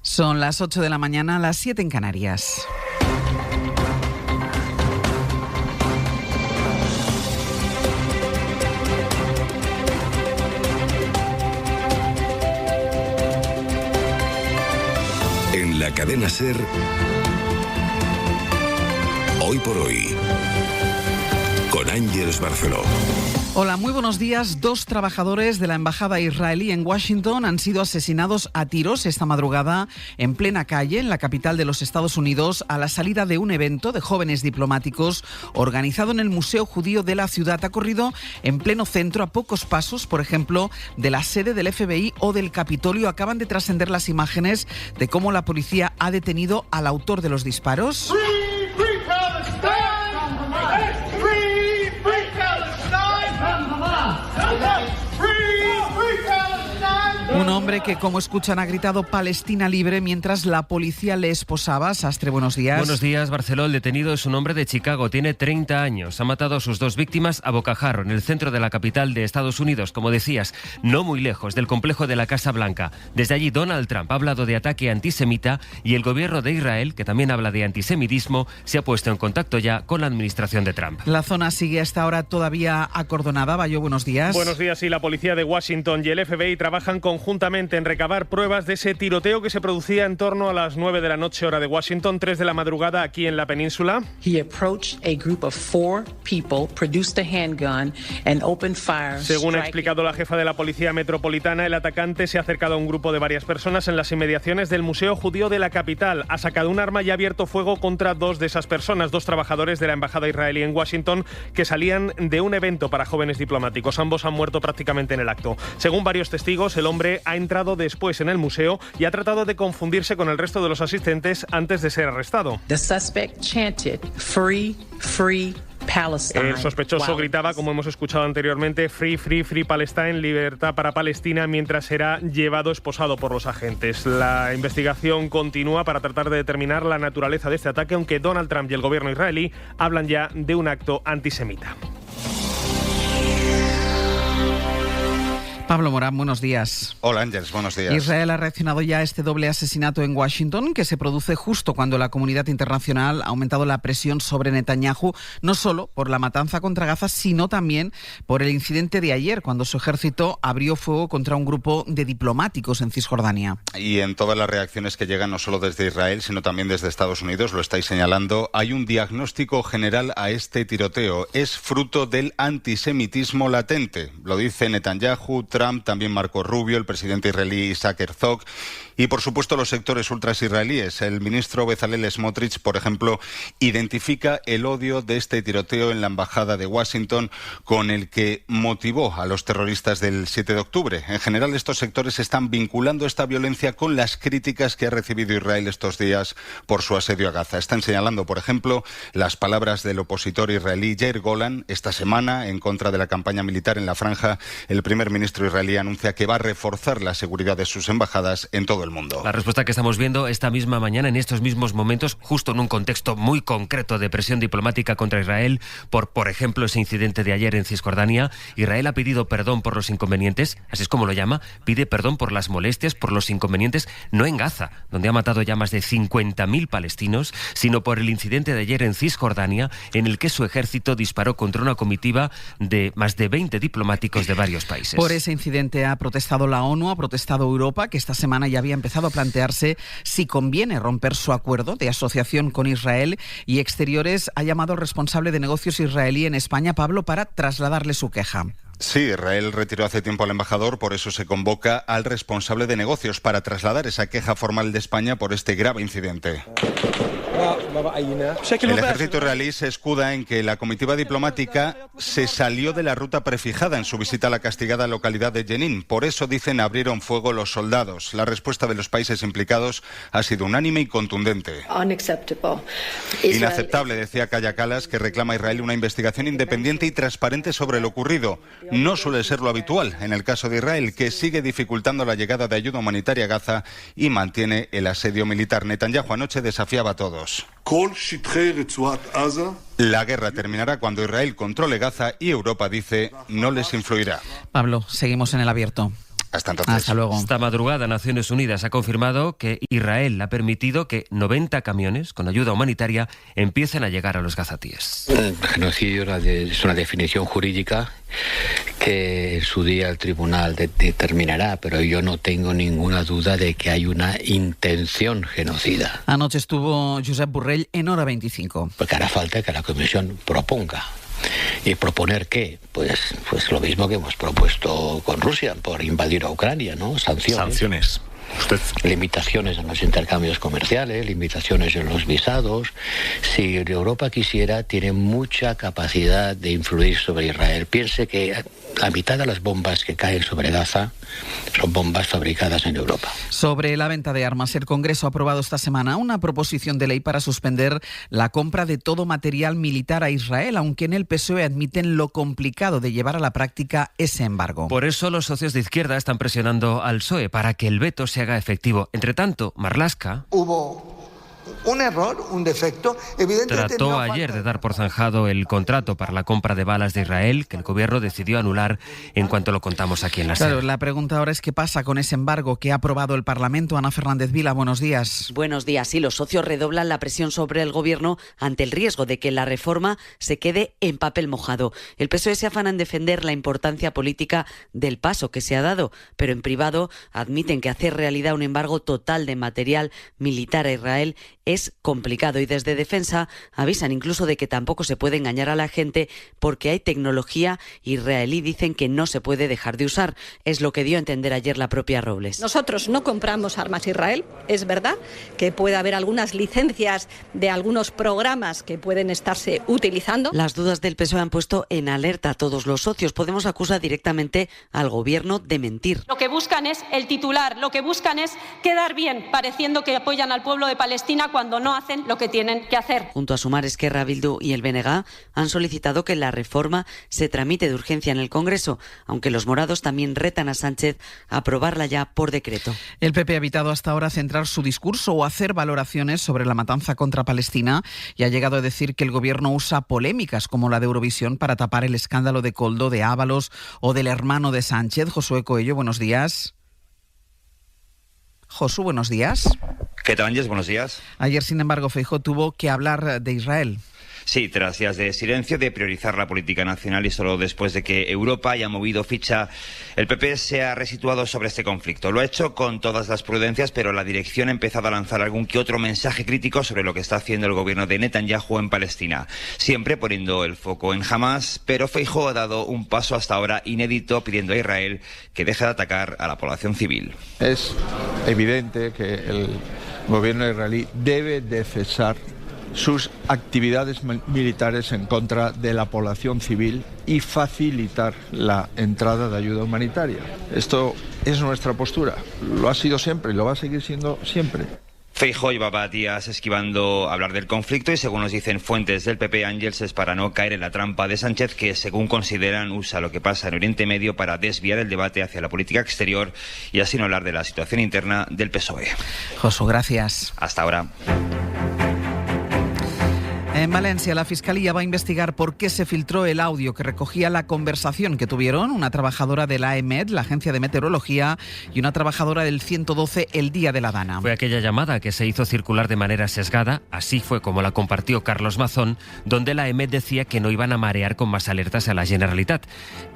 Son las 8 de la mañana, las 7 en Canarias. En la cadena SER, Hoy por Hoy, con Ángeles Barceló. Hola, muy buenos días. 2 trabajadores de la embajada israelí en Washington han sido asesinados a tiros esta madrugada en plena calle, en la capital de los Estados Unidos, a la salida de un evento de jóvenes diplomáticos organizado en el Museo Judío de la ciudad. Ha ocurrido en pleno centro, a pocos pasos, por ejemplo, de la sede del FBI o del Capitolio. Acaban de trascender las imágenes de cómo la policía ha detenido al autor de los disparos. Un hombre que, como escuchan, ha gritado Palestina libre mientras la policía le esposaba. Sastre, buenos días. Buenos días, Barceló. El detenido es un hombre de Chicago, tiene 30 años. Ha matado a sus 2 víctimas a bocajarro, en el centro de la capital de Estados Unidos, como decías, no muy lejos del complejo de la Casa Blanca. Desde allí, Donald Trump ha hablado de ataque antisemita y el gobierno de Israel, que también habla de antisemitismo, se ha puesto en contacto ya con la administración de Trump. La zona sigue hasta ahora todavía acordonada. Bayo, buenos días. Buenos días. Sí, la policía de Washington y el FBI trabajan conjuntamente en recabar pruebas de ese tiroteo que se producía en torno a las 9 de la noche, hora de Washington, 3 de la madrugada aquí en la península. Según ha explicado la jefa de la Policía Metropolitana, el atacante se ha acercado a un grupo de varias personas en las inmediaciones del Museo Judío de la capital. Ha sacado un arma y ha abierto fuego contra 2 de esas personas, 2 trabajadores de la embajada israelí en Washington que salían de un evento para jóvenes diplomáticos. Ambos han muerto prácticamente en el acto. Según varios testigos, el hombre ha entrado después en el museo y ha tratado de confundirse con el resto de los asistentes antes de ser arrestado. The suspect chanted, "Free, free Palestine". El sospechoso gritaba, como hemos escuchado anteriormente, "Free, free, free Palestine", libertad para Palestina, mientras era llevado esposado por los agentes. La investigación continúa para tratar de determinar la naturaleza de este ataque, aunque Donald Trump y el gobierno israelí hablan ya de un acto antisemita. Pablo Morán, buenos días. Hola, Ángeles, buenos días. Israel ha reaccionado ya a este doble asesinato en Washington, que se produce justo cuando la comunidad internacional ha aumentado la presión sobre Netanyahu, no solo por la matanza contra Gaza, sino también por el incidente de ayer, cuando su ejército abrió fuego contra un grupo de diplomáticos en Cisjordania. Y en todas las reacciones que llegan, no solo desde Israel, sino también desde Estados Unidos, lo estáis señalando, hay un diagnóstico general a este tiroteo. Es fruto del antisemitismo latente. Lo dice Netanyahu, Trump, también Marco Rubio, el presidente israelí Isaac Herzog y, por supuesto, los sectores ultraisraelíes. El ministro Bezalel Smotrich, por ejemplo, identifica el odio de este tiroteo en la embajada de Washington con el que motivó a los terroristas del 7 de octubre. En general, estos sectores están vinculando esta violencia con las críticas que ha recibido Israel estos días por su asedio a Gaza. Están señalando, por ejemplo, las palabras del opositor israelí Yair Golan. Esta semana, en contra de la campaña militar en la franja, el primer ministro israelí anuncia que va a reforzar la seguridad de sus embajadas en todo el mundo. La respuesta que estamos viendo esta misma mañana, en estos mismos momentos, justo en un contexto muy concreto de presión diplomática contra Israel, por ejemplo, ese incidente de ayer en Cisjordania. Israel ha pedido perdón por los inconvenientes, así es como lo llama, pide perdón por las molestias, por los inconvenientes, no en Gaza, donde ha matado ya más de 50.000 palestinos, sino por el incidente de ayer en Cisjordania, en el que su ejército disparó contra una comitiva de más de 20 diplomáticos de varios países. Por ese incidente ha protestado la ONU, ha protestado Europa, que esta semana ya había empezado a plantearse si conviene romper su acuerdo de asociación con Israel, y Exteriores ha llamado al responsable de negocios israelí en España, Pablo, para trasladarle su queja. Sí, Israel retiró hace tiempo al embajador, por eso se convoca al responsable de negocios para trasladar esa queja formal de España por este grave incidente. El ejército israelí se escuda en que la comitiva diplomática se salió de la ruta prefijada en su visita a la castigada localidad de Jenin. Por eso, dicen, abrieron fuego los soldados. La respuesta de los países implicados ha sido unánime y contundente. Inaceptable, decía Kaja Kallas, que reclama a Israel una investigación independiente y transparente sobre lo ocurrido. No suele ser lo habitual en el caso de Israel, que sigue dificultando la llegada de ayuda humanitaria a Gaza y mantiene el asedio militar. Netanyahu anoche desafiaba a todos. La guerra terminará cuando Israel controle Gaza y Europa, dice, no les influirá. Pablo, seguimos en el abierto. Hasta entonces. Hasta luego. Esta madrugada Naciones Unidas ha confirmado que Israel ha permitido que 90 camiones con ayuda humanitaria empiecen a llegar a los gazatíes. El genocidio es una definición jurídica que en su día el tribunal determinará, pero yo no tengo ninguna duda de que hay una intención genocida. Anoche estuvo Josep Borrell en Hora 25. Porque hará falta que la Comisión proponga. ¿Y proponer qué? Pues lo mismo que hemos propuesto con Rusia por invadir a Ucrania, ¿no? Sanciones. Limitaciones en los intercambios comerciales, limitaciones en los visados. Si Europa quisiera, tiene mucha capacidad de influir sobre Israel. Piense que la mitad de las bombas que caen sobre Gaza son bombas fabricadas en Europa. Sobre la venta de armas, el Congreso ha aprobado esta semana una proposición de ley para suspender la compra de todo material militar a Israel, aunque en el PSOE admiten lo complicado de llevar a la práctica ese embargo. Por eso los socios de izquierda están presionando al PSOE para que el veto se haga efectivo. Entre tanto, Marlaska hubo un error, un defecto. Evidentemente trató ayer de dar por zanjado el contrato para la compra de balas de Israel, que el gobierno decidió anular en cuanto lo contamos aquí en la SER. Claro, la pregunta ahora es qué pasa con ese embargo que ha aprobado el Parlamento. Ana Fernández Vila, buenos días. Buenos días. Sí, los socios redoblan la presión sobre el gobierno ante el riesgo de que la reforma se quede en papel mojado. El PSOE se afana en defender la importancia política del paso que se ha dado, pero en privado admiten que hacer realidad un embargo total de material militar a Israel es complicado, y desde Defensa avisan incluso de que tampoco se puede engañar a la gente porque hay tecnología israelí, dicen, que no se puede dejar de usar. Es lo que dio a entender ayer la propia Robles. Nosotros no compramos armas a Israel. Es verdad que puede haber algunas licencias de algunos programas que pueden estarse utilizando. Las dudas del PSOE han puesto en alerta a todos los socios. Podemos acusa directamente al gobierno de mentir. Lo que buscan es el titular, lo que buscan es quedar bien, pareciendo que apoyan al pueblo de Palestina cuando no hacen lo que tienen que hacer. Junto a Sumar, Esquerra, Bildu y el BNG han solicitado que la reforma se tramite de urgencia en el Congreso, aunque los morados también retan a Sánchez a aprobarla ya por decreto. El PP ha evitado hasta ahora centrar su discurso o hacer valoraciones sobre la matanza contra Palestina y ha llegado a decir que el gobierno usa polémicas como la de Eurovisión para tapar el escándalo de Koldo, de Ábalos o del hermano de Sánchez. Josué Coello, buenos días. Josu, buenos días. ¿Qué tal, Ángeles? Buenos días. Ayer, sin embargo, Feijóo tuvo que hablar de Israel. Sí, tras días de silencio, de priorizar la política nacional y solo después de que Europa haya movido ficha, el PP se ha resituado sobre este conflicto. Lo ha hecho con todas las prudencias, pero la dirección ha empezado a lanzar algún que otro mensaje crítico sobre lo que está haciendo el gobierno de Netanyahu en Palestina, siempre poniendo el foco en Hamás, pero Feijóo ha dado un paso hasta ahora inédito pidiendo a Israel que deje de atacar a la población civil. Es evidente que el gobierno israelí debe de cesar sus actividades militares en contra de la población civil y facilitar la entrada de ayuda humanitaria. Esto es nuestra postura, lo ha sido siempre y lo va a seguir siendo siempre. Feijóo llevaba días esquivando hablar del conflicto y, según nos dicen fuentes del PP, Ángels, es para no caer en la trampa de Sánchez, que, según consideran, usa lo que pasa en Oriente Medio para desviar el debate hacia la política exterior y así no hablar de la situación interna del PSOE. Josu, gracias. Hasta ahora. En Valencia, la Fiscalía va a investigar por qué se filtró el audio que recogía la conversación que tuvieron una trabajadora de la AEMET, la Agencia de Meteorología, y una trabajadora del 112 el día de la Dana. Fue aquella llamada que se hizo circular de manera sesgada, así fue como la compartió Carlos Mazón, donde la AEMET decía que no iban a marear con más alertas a la Generalitat.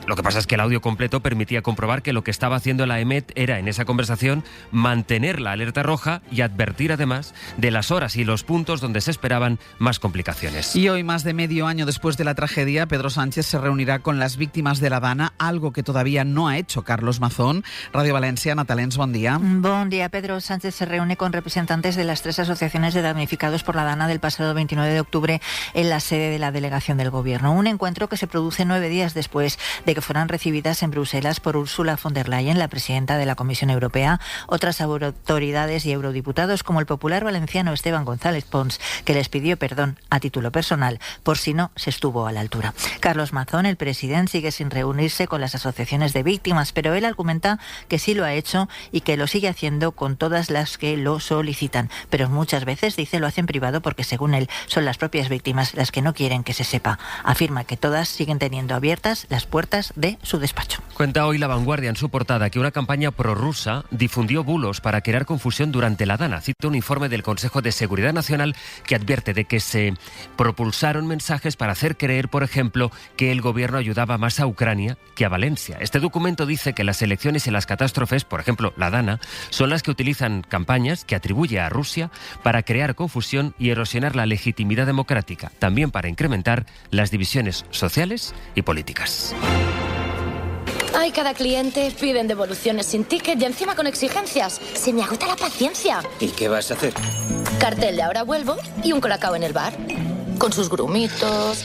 Lo que pasa es que el audio completo permitía comprobar que lo que estaba haciendo la AEMET era, en esa conversación, mantener la alerta roja y advertir además de las horas y los puntos donde se esperaban más complicaciones. Y hoy, más de medio año después de la tragedia, Pedro Sánchez se reunirá con las víctimas de la Dana, algo que todavía no ha hecho Carlos Mazón. Radio Valencia, Natalens, buen día. Buen día. Pedro Sánchez se reúne con representantes de las 3 asociaciones de damnificados por la Dana del pasado 29 de octubre en la sede de la delegación del Gobierno. Un encuentro que se produce 9 días después de que fueran recibidas en Bruselas por Ursula von der Leyen, la presidenta de la Comisión Europea, otras autoridades y eurodiputados como el popular valenciano Esteban González Pons, que les pidió perdón a título personal, por si no se estuvo a la altura. Carlos Mazón, el presidente, sigue sin reunirse con las asociaciones de víctimas, pero él argumenta que sí lo ha hecho y que lo sigue haciendo con todas las que lo solicitan. Pero muchas veces, dice, lo hace en privado porque, según él, son las propias víctimas las que no quieren que se sepa. Afirma que todas siguen teniendo abiertas las puertas de su despacho. Cuenta hoy La Vanguardia en su portada que una campaña prorrusa difundió bulos para crear confusión durante la Dana. Cita un informe del Consejo de Seguridad Nacional que advierte de que se propulsaron mensajes para hacer creer, por ejemplo, que el gobierno ayudaba más a Ucrania que a Valencia. Este documento dice que las elecciones y las catástrofes, por ejemplo, la Dana, son las que utilizan campañas que atribuye a Rusia para crear confusión y erosionar la legitimidad democrática, también para incrementar las divisiones sociales y políticas. Ay, cada cliente piden devoluciones sin ticket y encima con exigencias. Se me agota la paciencia. ¿Y qué vas a hacer? Cartel de ahora vuelvo y un colacao en el bar. Con sus grumitos.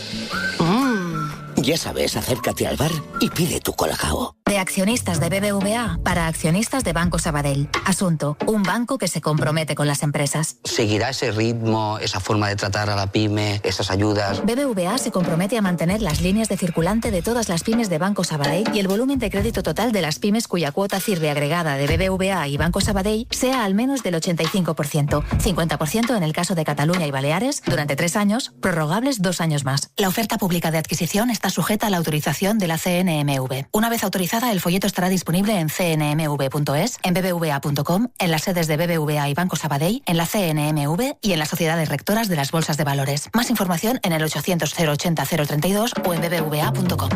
Ya sabes, acércate al bar y pide tu colacao. De accionistas de BBVA para accionistas de Banco Sabadell. Asunto: un banco que se compromete con las empresas. ¿Seguirá ese ritmo, esa forma de tratar a la pyme, esas ayudas? BBVA se compromete a mantener las líneas de circulante de todas las pymes de Banco Sabadell y el volumen de crédito total de las pymes cuya cuota CIRBE agregada de BBVA y Banco Sabadell sea al menos del 85%, 50% en el caso de Cataluña y Baleares, durante 3 años, prorrogables 2 años más. La oferta pública de adquisición está sujeta a la autorización de la CNMV. Una vez autorizada, el folleto estará disponible en cnmv.es, en bbva.com, en las sedes de BBVA y Banco Sabadell, en la CNMV y en las sociedades rectoras de las bolsas de valores. Más información en el 800 080 032 o en bbva.com.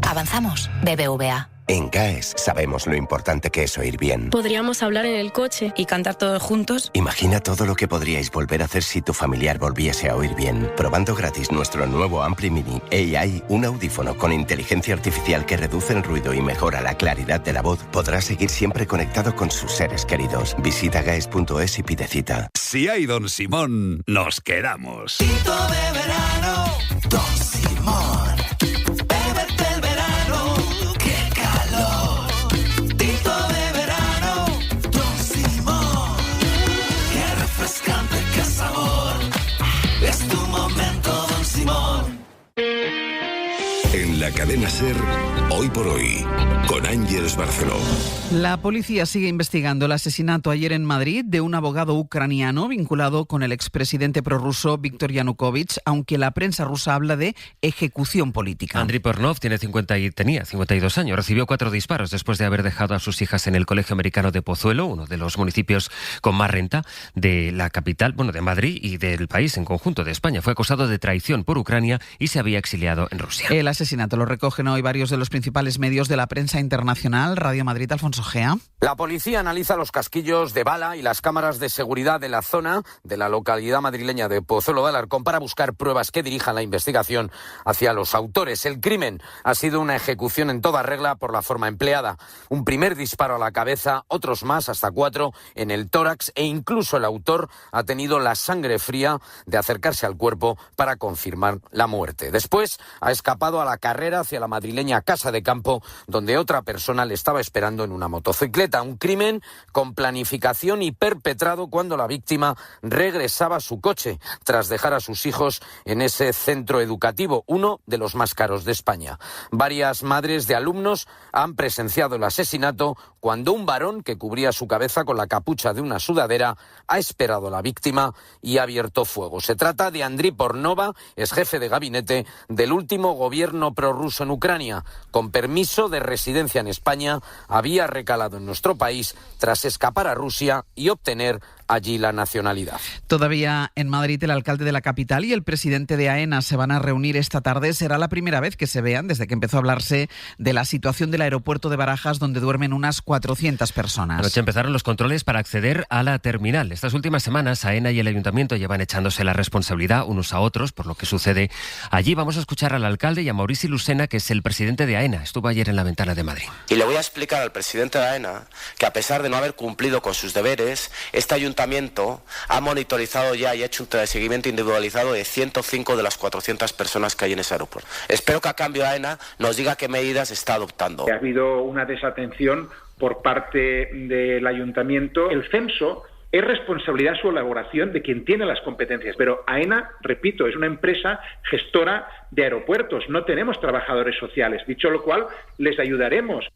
Avanzamos, BBVA. En CAES sabemos lo importante que es oír bien. Podríamos hablar en el coche y cantar todos juntos. Imagina todo lo que podríais volver a hacer si tu familiar volviese a oír bien. Probando gratis nuestro nuevo Ampli Mini AI, un audífono con inteligencia artificial que reduce el ruido y mejora la claridad de la voz, podrá seguir siempre conectado con sus seres queridos. Visita gaes.es y pide cita. Si hay Don Simón, nos quedamos. Tito de verano, Don Simón. En la cadena SER, Hoy por Hoy, con Ángeles Barceló. La policía sigue investigando el asesinato ayer en Madrid de un abogado ucraniano vinculado con el expresidente prorruso Víktor Yanukovych, aunque la prensa rusa habla de ejecución política. Andriy Pornov tenía 52 años. Recibió 4 disparos después de haber dejado a sus hijas en el colegio americano de Pozuelo, uno de los municipios con más renta de la capital, de Madrid y del país en conjunto, de España. Fue acusado de traición por Ucrania y se había exiliado en Rusia. El asesinato lo recogen hoy varios de los principales medios de la prensa internacional. Radio Madrid, Alfonso Gea. La policía analiza los casquillos de bala y las cámaras de seguridad de la zona de la localidad madrileña de Pozuelo de Alarcón para buscar pruebas que dirijan la investigación hacia los autores. El crimen ha sido una ejecución en toda regla por la forma empleada. Un primer disparo a la cabeza, otros más, hasta 4, en el tórax, e incluso el autor ha tenido la sangre fría de acercarse al cuerpo para confirmar la muerte. Después ha escapado a la carrera hacia la madrileña Casa de Campo, donde otra persona le estaba esperando en una motocicleta. Un crimen con planificación y perpetrado cuando la víctima regresaba a su coche tras dejar a sus hijos en ese centro educativo, uno de los más caros de España. Varias madres de alumnos han presenciado el asesinato cuando un varón que cubría su cabeza con la capucha de una sudadera ha esperado a la víctima y ha abierto fuego. Se trata de Andriy Pornov, es jefe de gabinete del último gobierno prorruso en Ucrania. Con permiso de residencia en España, había recalado en nuestro país tras escapar a Rusia y obtener allí la nacionalidad. Todavía en Madrid, el alcalde de la capital y el presidente de AENA se van a reunir esta tarde. Será la primera vez que se vean desde que empezó a hablarse de la situación del aeropuerto de Barajas, donde duermen unas 400 personas. Anoche empezaron los controles para acceder a la terminal. Estas últimas semanas, AENA y el ayuntamiento llevan echándose la responsabilidad unos a otros por lo que sucede allí. Vamos a escuchar al alcalde y a Maurici Lucena, que es el presidente de AENA. Estuvo ayer en la ventana de Madrid. Y le voy a explicar al presidente de AENA que, a pesar de no haber cumplido con sus deberes, este ayuntamiento ha monitorizado ya y ha hecho un seguimiento individualizado de 105 de las 400 personas que hay en ese aeropuerto. Espero que a cambio AENA nos diga qué medidas está adoptando. Ha habido una desatención por parte del ayuntamiento. El censo Es responsabilidad su elaboración de quien tiene las competencias, pero AENA, repito, es una empresa gestora de aeropuertos, no tenemos trabajadores sociales, dicho lo cual, les ayudaremos.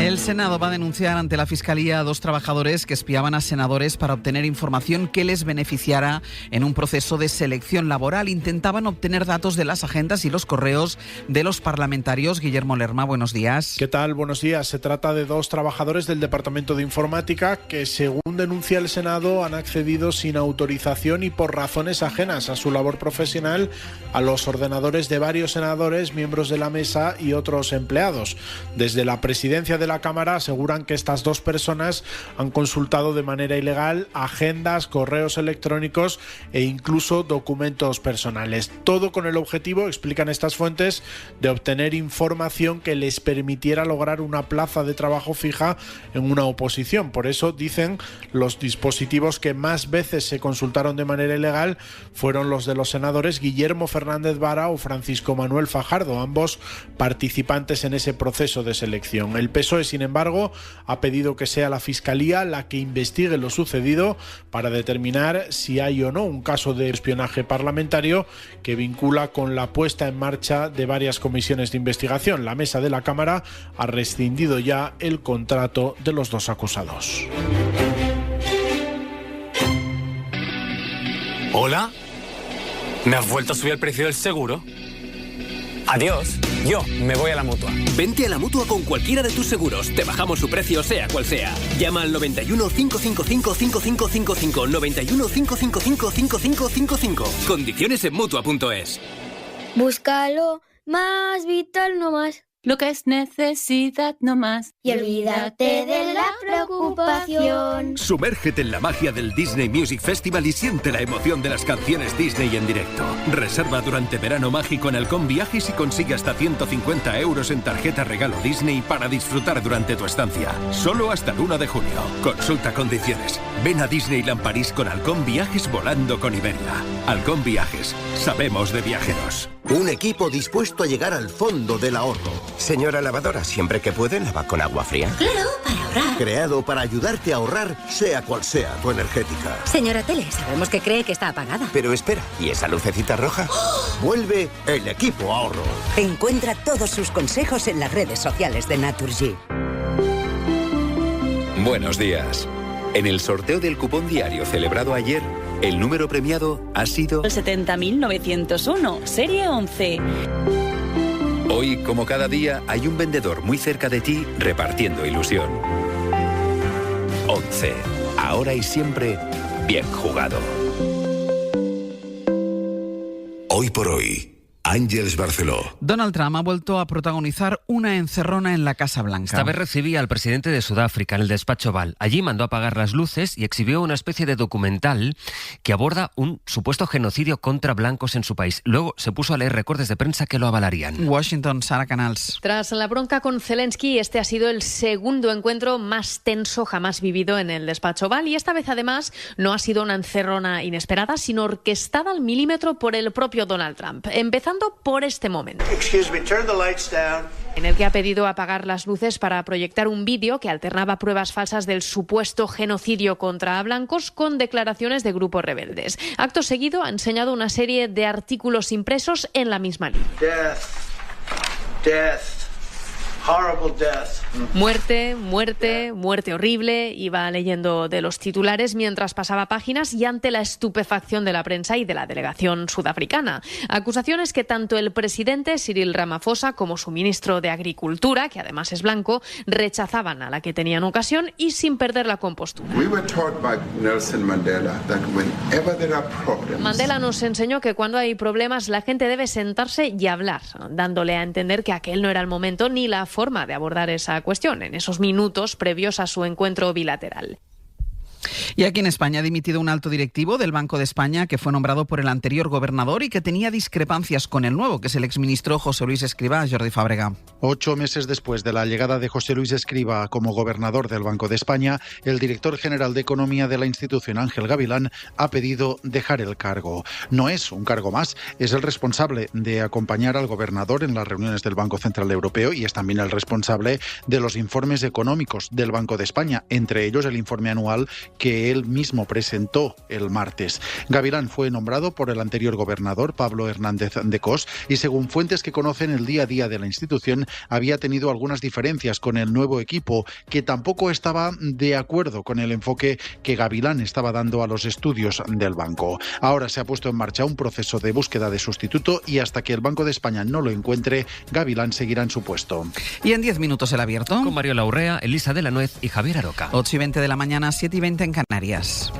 El Senado va a denunciar ante la Fiscalía a 2 trabajadores que espiaban a senadores para obtener información que les beneficiara en un proceso de selección laboral. Intentaban obtener datos de las agendas y los correos de los parlamentarios. Guillermo Lerma, buenos días. ¿Qué tal? Buenos días. Se trata de 2 trabajadores del Departamento de Informática que, según denuncia el Senado, han accedido sin autorización y por razones ajenas a su labor profesional a los ordenadores de varios senadores, miembros de la mesa y otros empleados. Desde la presidencia de la Cámara aseguran que estas 2 personas han consultado de manera ilegal agendas, correos electrónicos e incluso documentos personales. Todo con el objetivo, explican estas fuentes, de obtener información que les permitiera lograr una plaza de trabajo fija en una oposición. Por eso, dicen, los dispositivos que más veces se consultaron de manera ilegal fueron los de los senadores Guillermo Fernández Vara o Francisco Manuel Fajardo, ambos participantes en ese proceso de selección. El PSOE, sin embargo, ha pedido que sea la Fiscalía la que investigue lo sucedido para determinar si hay o no un caso de espionaje parlamentario que vincula con la puesta en marcha de varias comisiones de investigación. La mesa de la Cámara ha rescindido ya el contrato de los 2 acusados. ¿Hola? ¿Me has vuelto a subir el precio del seguro? Adiós, yo me voy a la Mutua. Vente a la Mutua con cualquiera de tus seguros. Te bajamos su precio sea cual sea. Llama al 91 555 5555. 91 555 5555. Condiciones en Mutua.es. Búscalo, más vital no más. Lo que es necesidad no más. Y olvídate de la preocupación. Sumérgete en la magia del Disney Music Festival y siente la emoción de las canciones Disney en directo. Reserva durante verano mágico en Halcón Viajes y consigue hasta 150 € en tarjeta regalo Disney para disfrutar durante tu estancia. Solo hasta el 1 de junio. Consulta condiciones. Ven a Disneyland París con Halcón Viajes volando con Iberia. Halcón Viajes. Sabemos de viajeros. Un equipo dispuesto a llegar al fondo del ahorro. Señora lavadora, siempre que puede, lava con agua fría. Claro, para ahorrar. Creado para ayudarte a ahorrar, sea cual sea tu energética. Señora Tele, sabemos que cree que está apagada. Pero espera, ¿y esa lucecita roja? Vuelve el equipo ahorro. Encuentra todos sus consejos en las redes sociales de Naturgy. Buenos días. En el sorteo del cupón diario celebrado ayer, el número premiado ha sido... El 70.901, serie 11. Hoy, como cada día, hay un vendedor muy cerca de ti repartiendo ilusión. 11. Ahora y siempre, bien jugado. Hoy por hoy, Ángeles Barceló. Donald Trump ha vuelto a protagonizar una encerrona en la Casa Blanca. Esta vez recibía al presidente de Sudáfrica en el despacho Oval. Allí mandó apagar las luces y exhibió una especie de documental que aborda un supuesto genocidio contra blancos en su país. Luego se puso a leer recortes de prensa que lo avalarían. Washington, Sara Canals. Tras la bronca con Zelensky, este ha sido el segundo encuentro más tenso jamás vivido en el despacho Oval. Y esta vez, además, no ha sido una encerrona inesperada, sino orquestada al milímetro por el propio Donald Trump. Empezando por este momento, en el que ha pedido apagar las luces para proyectar un vídeo que alternaba pruebas falsas del supuesto genocidio contra blancos con declaraciones de grupos rebeldes. Acto seguido ha enseñado una serie de artículos impresos en la misma línea. Muerte, muerte, muerte horrible, iba leyendo de los titulares mientras pasaba páginas y ante la estupefacción de la prensa y de la delegación sudafricana. Acusaciones que tanto el presidente Cyril Ramaphosa como su ministro de Agricultura, que además es blanco, rechazaban a la que tenían ocasión y sin perder la compostura. Mandela nos enseñó que cuando hay problemas la gente debe sentarse y hablar, dándole a entender que aquel no era el momento ni la forma de abordar esa cuestión en esos minutos previos a su encuentro bilateral. Y aquí en España ha dimitido un alto directivo del Banco de España que fue nombrado por el anterior gobernador y que tenía discrepancias con el nuevo, que es el exministro José Luis Escrivá. Jordi Fábrega. 8 meses después de la llegada de José Luis Escrivá como gobernador del Banco de España, el director general de Economía de la institución, Ángel Gavilán, ha pedido dejar el cargo. No es un cargo más, es el responsable de acompañar al gobernador en las reuniones del Banco Central Europeo y es también el responsable de los informes económicos del Banco de España, entre ellos el informe anual que él mismo presentó el martes. Gavilán fue nombrado por el anterior gobernador, Pablo Hernández de Cos, y según fuentes que conocen el día a día de la institución, había tenido algunas diferencias con el nuevo equipo, que tampoco estaba de acuerdo con el enfoque que Gavilán estaba dando a los estudios del banco. Ahora se ha puesto en marcha un proceso de búsqueda de sustituto y hasta que el Banco de España no lo encuentre, Gavilán seguirá en su puesto. Y en 10 minutos el abierto. Con Mario Laurrea, Elisa de la Nuez y Javier Aroca. 8:20 de la mañana, 7:20 en Canarias.